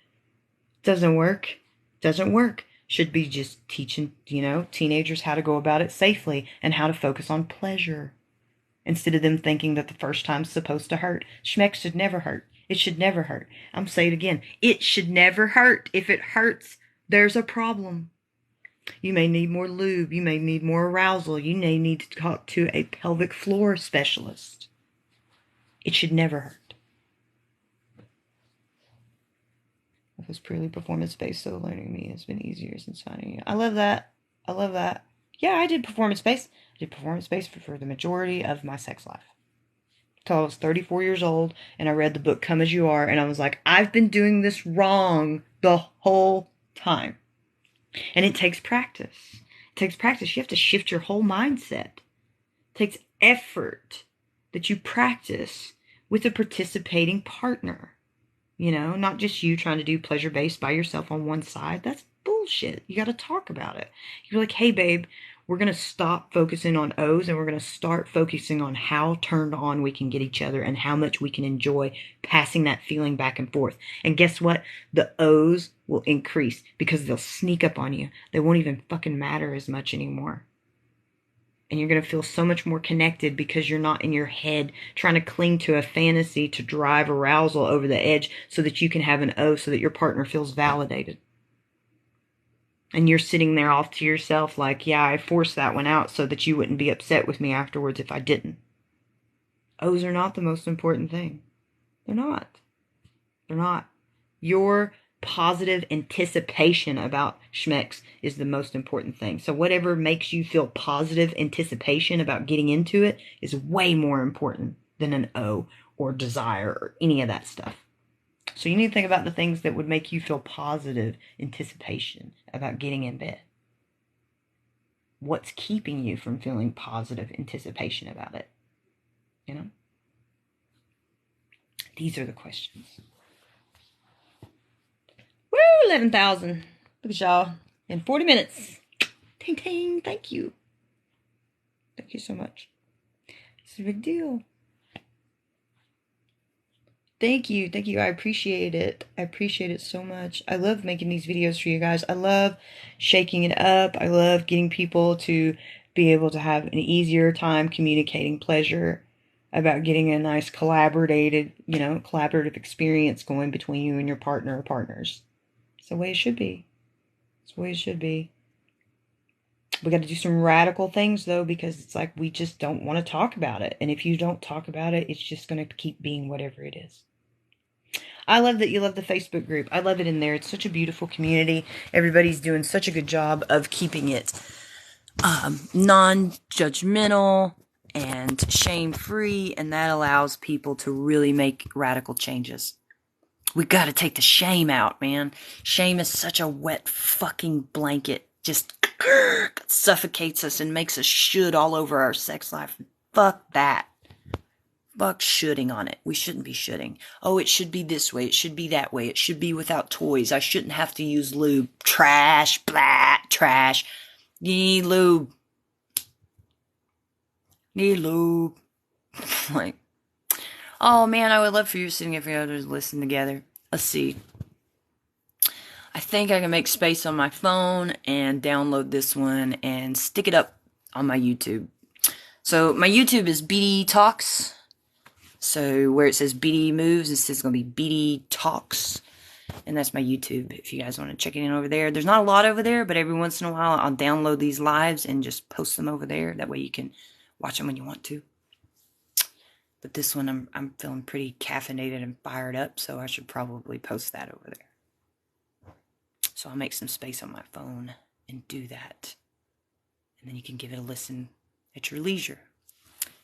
Doesn't work. Doesn't work. Should be just teaching, teenagers how to go about it safely and how to focus on pleasure instead of them thinking that the first time's supposed to hurt. Schmeck should never hurt. It should never hurt. I'm saying it again. It should never hurt. If it hurts, there's a problem. You may need more lube. You may need more arousal. You may need to talk to a pelvic floor specialist. It should never hurt. If it's purely performance-based, so learning me has been easier since finding you. I love that. I love that. Yeah, I did performance-based. I did performance-based for the majority of my sex life. Till I was 34 years old, and I read the book Come As You Are, and I was like, I've been doing this wrong the whole time. And it takes practice. It takes practice. You have to shift your whole mindset. It takes effort that you practice with a participating partner. You know, not just you trying to do pleasure-based by yourself on one side. That's bullshit. You got to talk about it. You're like, hey, babe, we're going to stop focusing on O's and we're going to start focusing on how turned on we can get each other and how much we can enjoy passing that feeling back and forth. And guess what? The O's will increase because they'll sneak up on you. They won't even fucking matter as much anymore. And you're going to feel so much more connected because you're not in your head trying to cling to a fantasy to drive arousal over the edge so that you can have an O so that your partner feels validated. And you're sitting there off to yourself like, yeah, I forced that one out so that you wouldn't be upset with me afterwards if I didn't. O's are not the most important thing. They're not. They're not. Your positive anticipation about schmex is the most important thing. So whatever makes you feel positive anticipation about getting into it is way more important than an O or desire or any of that stuff. So you need to think about the things that would make you feel positive anticipation about getting in bed. What's keeping you from feeling positive anticipation about it? You know? These are the questions. Woo, 11,000. Look at y'all. In 40 minutes. Ting, ting. Thank you. Thank you so much. It's a big deal. Thank you. Thank you. I appreciate it. I appreciate it so much. I love making these videos for you guys. I love shaking it up. I love getting people to be able to have an easier time communicating pleasure about getting a nice collaborative experience going between you and your partner or partners. It's the way it should be. It's the way it should be. We got to do some radical things, though, because it's like we just don't want to talk about it. And if you don't talk about it, it's just going to keep being whatever it is. I love that you love the Facebook group. I love it in there. It's such a beautiful community. Everybody's doing such a good job of keeping it non-judgmental and shame-free, and that allows people to really make radical changes. We got to take the shame out, man. Shame is such a wet fucking blanket. Just suffocates us and makes us should all over our sex life. Fuck that. Fuck shoulding on it. We shouldn't be shoulding. Oh, it should be this way. It should be that way. It should be without toys. I shouldn't have to use lube. Trash. Blah. Trash. Need lube. Need lube. Like, oh man, I would love for you sitting if you others listen together. Let's see. I think I can make space on my phone and download this one and stick it up on my YouTube. So my YouTube is BD Talks. So where it says BD Moves, it's going to be BD Talks. And that's my YouTube if you guys want to check it in over there. There's not a lot over there, but every once in a while I'll download these lives and just post them over there. That way you can watch them when you want to. But this one I'm feeling pretty caffeinated and fired up, so I should probably post that over there. So I'll make some space on my phone and do that. And then you can give it a listen at your leisure.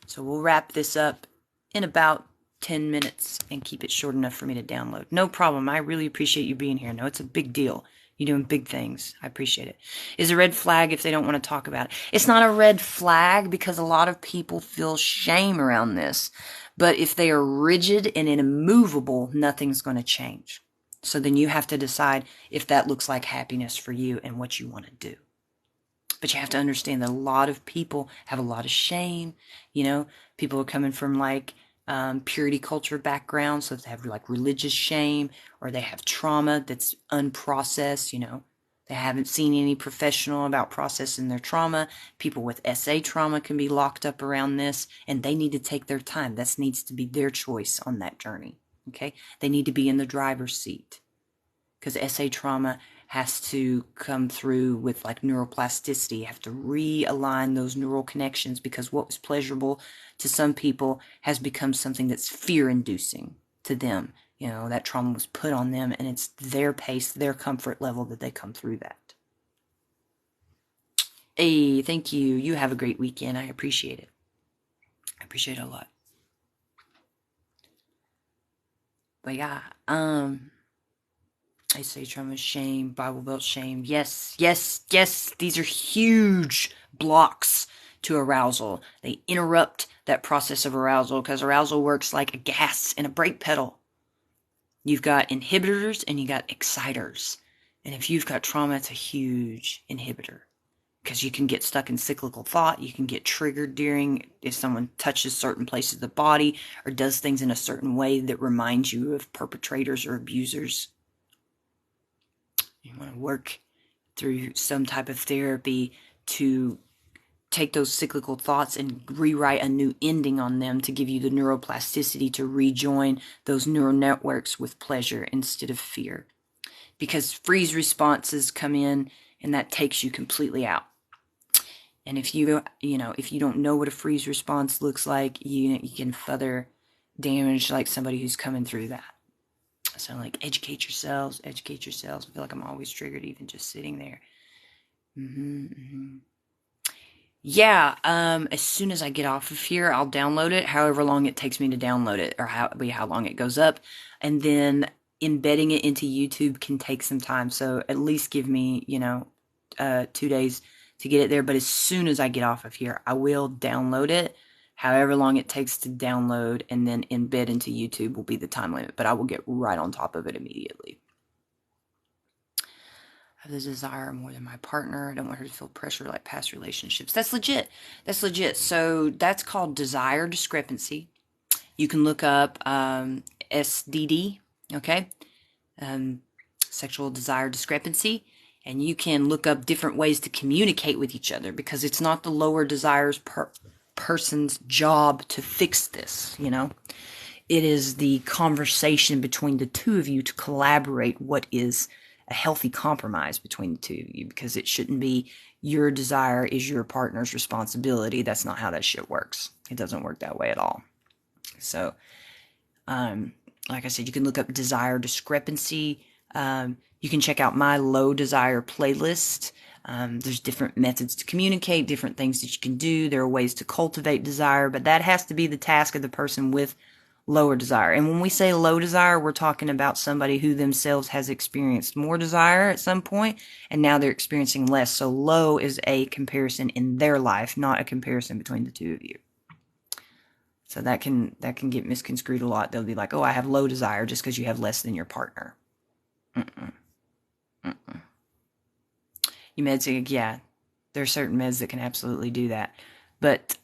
So we'll wrap this up in about 10 minutes and keep it short enough for me to download. No problem. I really appreciate you being here. No, it's a big deal. You're doing big things. I appreciate it. Is a red flag if they don't want to talk about it. It's not a red flag because a lot of people feel shame around this. But if they are rigid and immovable, nothing's going to change. So then you have to decide if that looks like happiness for you and what you want to do. But you have to understand that a lot of people have a lot of shame. You know, people are coming from like purity culture backgrounds, so they have like religious shame, or they have trauma that's unprocessed. You know, they haven't seen any professional about processing their trauma. People with SA trauma can be locked up around this, and they need to take their time. That needs to be their choice on that journey. Okay? They need to be in the driver's seat, because SA trauma has to come through with like neuroplasticity. You have to realign those neural connections, because what was pleasurable to some people has become something that's fear-inducing to them. You know, that trauma was put on them, and it's their pace, their comfort level that they come through that. Hey, thank you. You have a great weekend. I appreciate it. I appreciate it a lot. But yeah, I say trauma, shame, Bible Belt shame. Yes, yes, yes. These are huge blocks to arousal. They interrupt that process of arousal, because arousal works like a gas in a brake pedal. You've got inhibitors and you got exciters. And if you've got trauma, it's a huge inhibitor, because you can get stuck in cyclical thought. You can get triggered during, if someone touches certain places of the body or does things in a certain way that reminds you of perpetrators or abusers. You want to work through some type of therapy to take those cyclical thoughts and rewrite a new ending on them, to give you the neuroplasticity to rejoin those neural networks with pleasure instead of fear. Because freeze responses come in and that takes you completely out. And if you don't know what a freeze response looks like, you can further damage like somebody who's coming through that. So like, educate yourselves, educate yourselves. I feel like I'm always triggered even just sitting there. Yeah, as soon as I get off of here, I'll download it, however long it takes me to download it, or how long it goes up. And then embedding it into YouTube can take some time. So at least give me, 2 days to get it there. But as soon as I get off of here, I will download it. However long it takes to download and then embed into YouTube will be the time limit. But I will get right on top of it immediately. I have the desire more than my partner. I don't want her to feel pressure like past relationships. That's legit. That's legit. So that's called desire discrepancy. You can look up SDD, okay? Sexual desire discrepancy. And you can look up different ways to communicate with each other, because it's not the lower desires person's job to fix this, It is the conversation between the two of you to collaborate what is a healthy compromise between the two of you, because it shouldn't be your desire is your partner's responsibility. That's not how that shit works. It doesn't work that way at all. So, like I said, you can look up desire discrepancy. You can check out my low desire playlist. There's different methods to communicate, different things that you can do. There are ways to cultivate desire, but that has to be the task of the person with lower desire. And when we say low desire, we're talking about somebody who themselves has experienced more desire at some point, and now they're experiencing less. So low is a comparison in their life, not a comparison between the two of you. So that can get misconstrued a lot. They'll be like, oh, I have low desire just because you have less than your partner. You meds, yeah, there are certain meds that can absolutely do that. But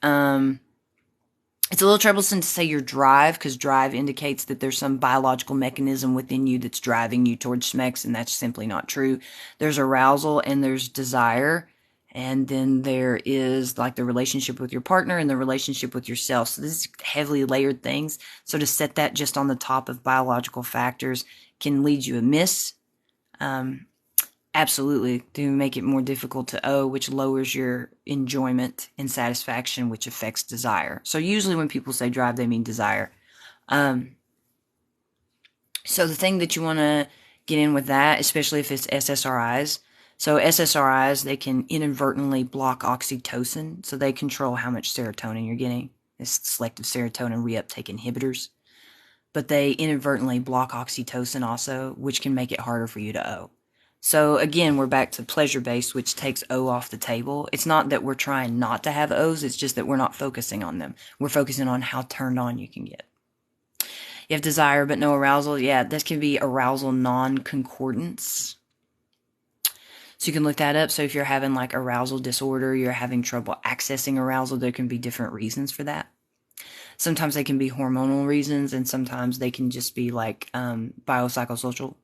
it's a little troublesome to say your drive, because drive indicates that there's some biological mechanism within you that's driving you towards schmex, and that's simply not true. There's arousal and there's desire, and then there is like the relationship with your partner and the relationship with yourself. So this is heavily layered things. So to set that just on the top of biological factors can lead you amiss. Absolutely, to make it more difficult to owe, which lowers your enjoyment and satisfaction, which affects desire. So usually when people say drive, they mean desire. So the thing that you want to get in with that, especially if it's SSRIs. So SSRIs, they can inadvertently block oxytocin, so they control how much serotonin you're getting. It's selective serotonin reuptake inhibitors. But they inadvertently block oxytocin also, which can make it harder for you to owe. So again, we're back to pleasure-based, which takes O off the table. It's not that we're trying not to have O's, it's just that we're not focusing on them. We're focusing on how turned on you can get. You have desire but no arousal. Yeah, this can be arousal non-concordance. So you can look that up. So if you're having like arousal disorder, you're having trouble accessing arousal, there can be different reasons for that. Sometimes they can be hormonal reasons, and sometimes they can just be like biopsychosocial.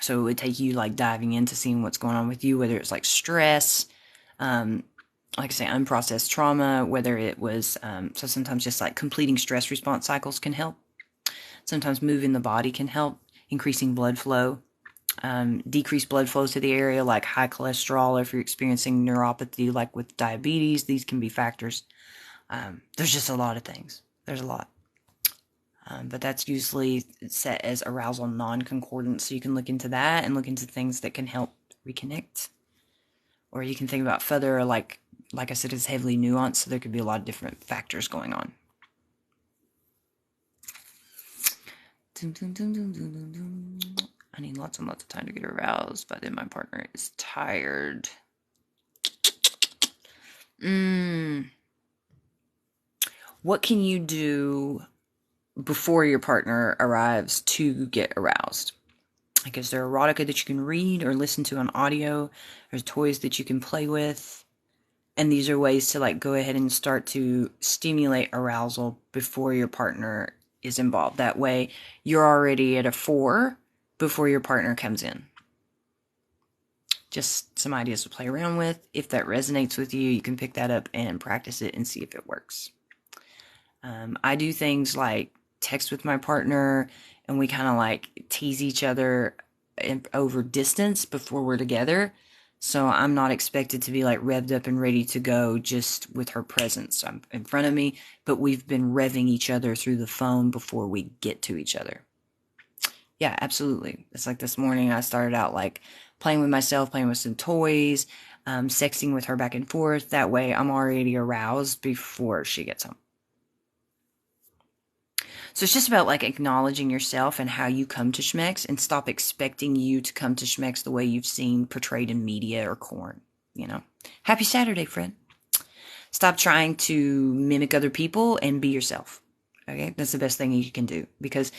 So it would take you like diving into seeing what's going on with you, whether it's like stress, like I say, unprocessed trauma, whether it was, so sometimes just like completing stress response cycles can help. Sometimes moving the body can help, increasing blood flow, decrease blood flow to the area, like high cholesterol, or if you're experiencing neuropathy, like with diabetes, these can be factors. There's just a lot of things. There's a lot. But that's usually set as arousal non-concordant, so you can look into that and look into things that can help reconnect. Or you can think about further, like I said, it's heavily nuanced, so there could be a lot of different factors going on. I need lots and lots of time to get aroused, but then my partner is tired. What can you do before your partner arrives to get aroused? Like, is there erotica that you can read or listen to on audio? There's toys that you can play with. And these are ways to like go ahead and start to stimulate arousal before your partner is involved. That way you're already at a 4 before your partner comes in. Just some ideas to play around with. If that resonates with you, you can pick that up and practice it and see if it works. I do things like text with my partner, and we kind of like tease each other over distance before we're together. So I'm not expected to be like revved up and ready to go just with her presence in front of me, but we've been revving each other through the phone before we get to each other. Yeah, absolutely. It's like this morning I started out like playing with myself, playing with some toys, sexting with her back and forth. That way I'm already aroused before she gets home. So it's just about like acknowledging yourself and how you come to schmex, and stop expecting you to come to schmex the way you've seen portrayed in media or corn, you know. Happy Saturday, friend. Stop trying to mimic other people and be yourself. Okay? That's the best thing you can do, because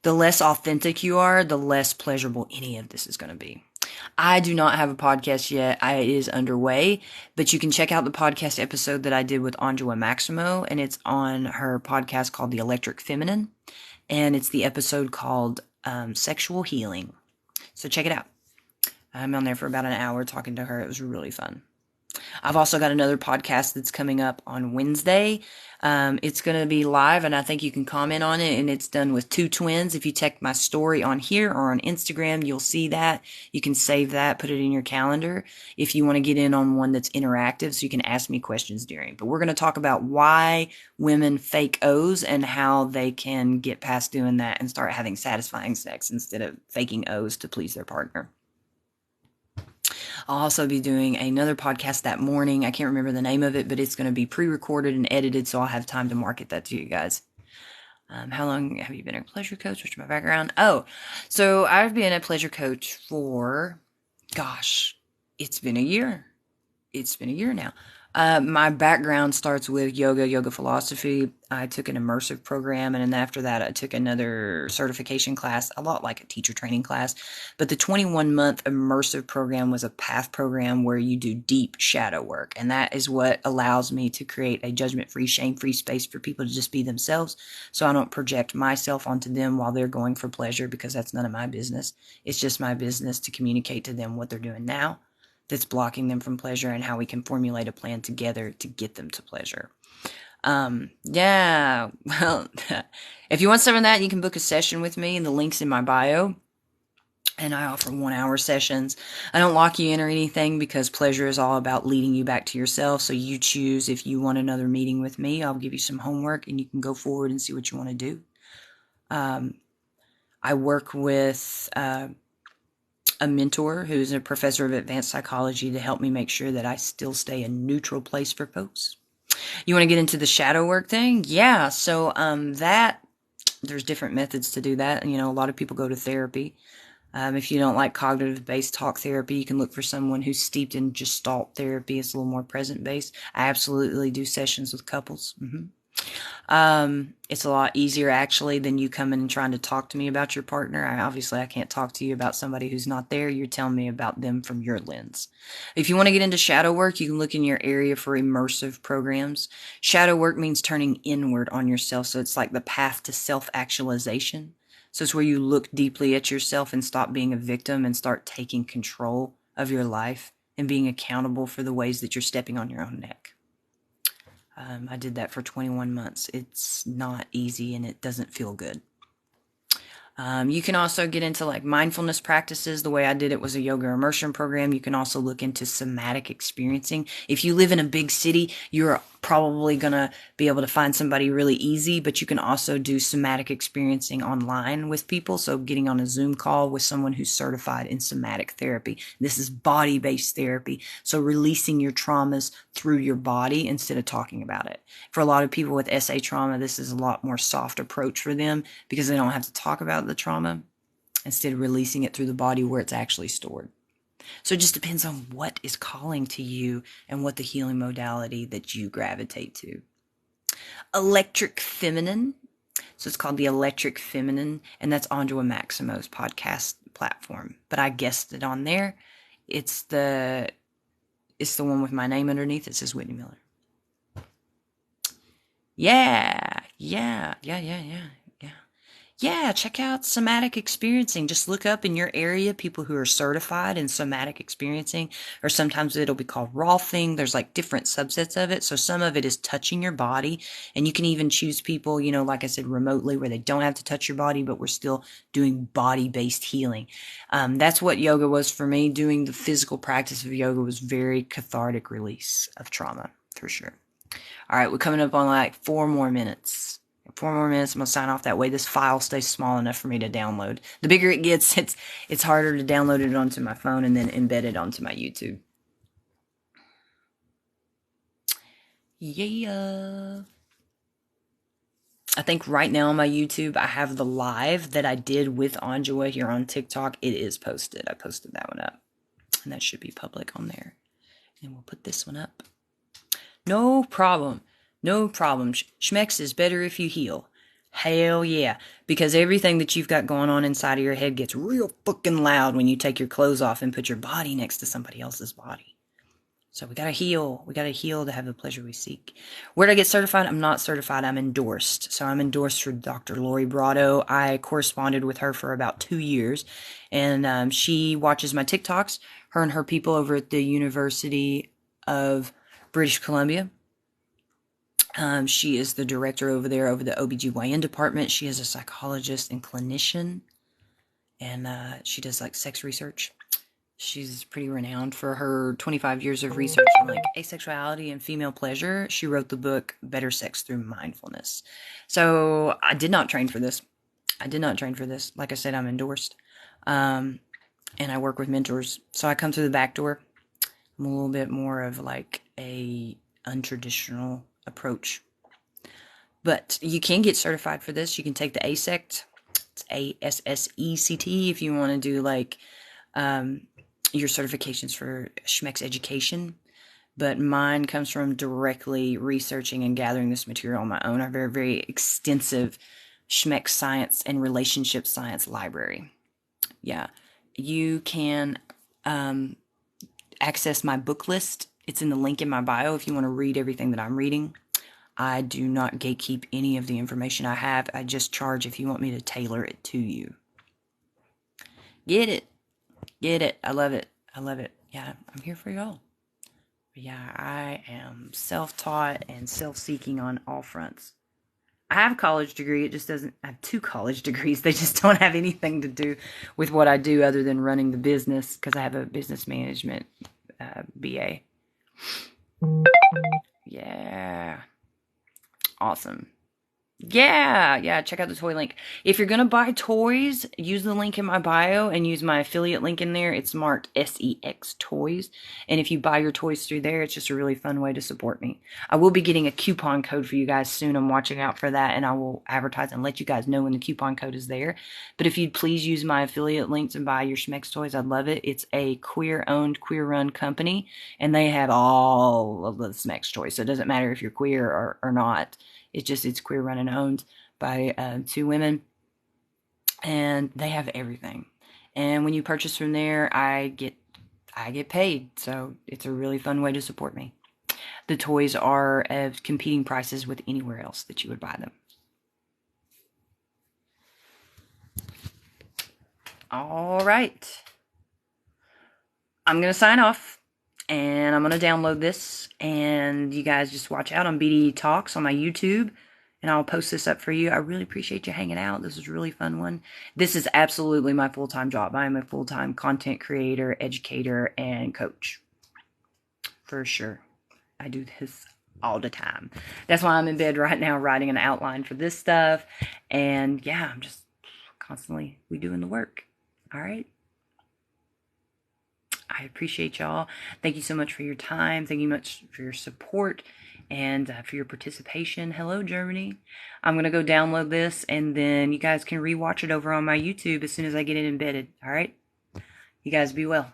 the less authentic you are, the less pleasurable any of this is going to be. I do not have a podcast yet. It is underway, but you can check out the podcast episode that I did with Angela Maximo, and it's on her podcast called The Electric Feminine, and it's the episode called Sexual Healing. So check it out. I'm on there for about an hour talking to her. It was really fun. I've also got another podcast that's coming up on Wednesday. It's going to be live, and I think you can comment on it, and it's done with 2 twins. If you check my story on here or on Instagram, you'll see that. You can save that, put it in your calendar if you want to get in on one that's interactive, so you can ask me questions during. But we're going to talk about why women fake O's and how they can get past doing that and start having satisfying sex instead of faking O's to please their partner. I'll also be doing another podcast that morning. I can't remember the name of it, but it's going to be pre-recorded and edited, so I'll have time to market that to you guys. How long have you been a pleasure coach? What's my background? Oh, so I've been a pleasure coach for, gosh, it's been a year. It's been a year now. My background starts with yoga philosophy. I took an immersive program, and then after that, I took another certification class, a lot like a teacher training class. But the 21-month immersive program was a path program where you do deep shadow work, and that is what allows me to create a judgment-free, shame-free space for people to just be themselves, so I don't project myself onto them while they're going for pleasure, because that's none of my business. It's just my business to communicate to them what they're doing now that's blocking them from pleasure, and how we can formulate a plan together to get them to pleasure. Yeah, well, if you want some of that, you can book a session with me, and the link's in my bio. And I offer 1-hour sessions. I don't lock you in or anything, because pleasure is all about leading you back to yourself. So you choose if you want another meeting with me. I'll give you some homework, and you can go forward and see what you want to do. I work with a mentor who's a professor of advanced psychology to help me make sure that I still stay a neutral place for folks. You want to get into the shadow work thing? Yeah. So, that there's different methods to do that. You know, a lot of people go to therapy. If you don't like cognitive-based talk therapy, you can look for someone who's steeped in Gestalt therapy. It's a little more present-based. I absolutely do sessions with couples. It's a lot easier actually than you coming and trying to talk to me about your partner. I can't talk to you about somebody who's not there. You're telling me about them from your lens. If you want to get into shadow work, you can look in your area for immersive programs. Shadow work means turning inward on yourself. So it's like the path to self-actualization. So it's where you look deeply at yourself and stop being a victim and start taking control of your life and being accountable for the ways that you're stepping on your own neck. I did that for 21 months. It's not easy and it doesn't feel good. You can also get into like mindfulness practices. The way I did it was a yoga immersion program. You can also look into somatic experiencing. If you live in a big city, you're probably going to be able to find somebody really easy, but you can also do somatic experiencing online with people. So getting on a Zoom call with someone who's certified in somatic therapy. This is body-based therapy. So releasing your traumas through your body instead of talking about it. For a lot of people with SA trauma, this is a lot more soft approach for them because they don't have to talk about the trauma, instead of releasing it through the body where it's actually stored. So it just depends on what is calling to you and what the healing modality that you gravitate to. Electric Feminine. So it's called the Electric Feminine, and that's Andrea Maximo's podcast platform. But I guessed it on there. It's the one with my name underneath. It says Whitney Miller. Yeah. Yeah, check out somatic experiencing. Just look up in your area people who are certified in somatic experiencing, or sometimes it'll be called rolfing. There's like different subsets of it. So some of it is touching your body, and you can even choose people, like I said, remotely where they don't have to touch your body, but we're still doing body-based healing. That's what yoga was for me. Doing the physical practice of yoga was very cathartic release of trauma, for sure. All right, we're coming up on like 4 more minutes. 4 more minutes, I'm going to sign off. That way this file stays small enough for me to download. The bigger it gets, it's harder to download it onto my phone and then embed it onto my YouTube. Yeah. I think right now on my YouTube, I have the live that I did with Andrea here on TikTok. It is posted. I posted that one up. And that should be public on there. And we'll put this one up. No problem. No problem. Schmex is better if you heal. Hell yeah. Because everything that you've got going on inside of your head gets real fucking loud when you take your clothes off and put your body next to somebody else's body. So we gotta heal. We gotta heal to have the pleasure we seek. Where did I get certified? I'm not certified. I'm endorsed. So I'm endorsed for Dr. Lori Brotto. I corresponded with her for about 2 years. And she watches my TikToks. Her and her people over at the University of British Columbia. She is the director over there over the OBGYN department. She is a psychologist and clinician, and she does like sex research. She's pretty renowned for her 25 years of research on like asexuality and female pleasure. She wrote the book Better Sex Through Mindfulness. So I did not train for this. Like I said, I'm endorsed. And I work with mentors. So I come through the back door. I'm a little bit more of like a untraditional approach. But you can get certified for this. You can take the ASECT. It's ASSECT if you want to do like your certifications for Schmeck's education. But mine comes from directly researching and gathering this material on my own. I have a very, very extensive Schmeck science and relationship science library. Yeah. You can access my book list. It's in the link in my bio if you want to read everything that I'm reading. I do not gatekeep any of the information I have. I just charge if you want me to tailor it to you. Get it. I love it. Yeah, I'm here for y'all. Yeah, I am self-taught and self-seeking on all fronts. I have a college degree. It just doesn't. I have 2 college degrees. They just don't have anything to do with what I do other than running the business because I have a business management BA. Yeah. Awesome. Yeah, check out the toy link. If you're going to buy toys, use the link in my bio and use my affiliate link in there. It's marked SEX Toys. And if you buy your toys through there, it's just a really fun way to support me. I will be getting a coupon code for you guys soon. I'm watching out for that, and I will advertise and let you guys know when the coupon code is there. But if you'd please use my affiliate links and buy your Schmex toys, I'd love it. It's a queer-owned, queer-run company, and they have all of the Schmex toys. So it doesn't matter if you're queer or not. It's queer run and owned by 2 women, and they have everything. And when you purchase from there, I get paid. So it's a really fun way to support me. The toys are at competing prices with anywhere else that you would buy them. All right. I'm going to sign off. And I'm going to download this, and you guys just watch out on BDE Talks on my YouTube, and I'll post this up for you. I really appreciate you hanging out. This was a really fun one. This is absolutely my full-time job. I am a full-time content creator, educator, and coach. For sure. I do this all the time. That's why I'm in bed right now writing an outline for this stuff. And yeah, I'm just constantly doing the work. All right. I appreciate y'all. Thank you so much for your time. Thank you much for your support and for your participation. Hello, Germany. I'm going to go download this, and then you guys can rewatch it over on my YouTube as soon as I get it embedded. All right? You guys be well.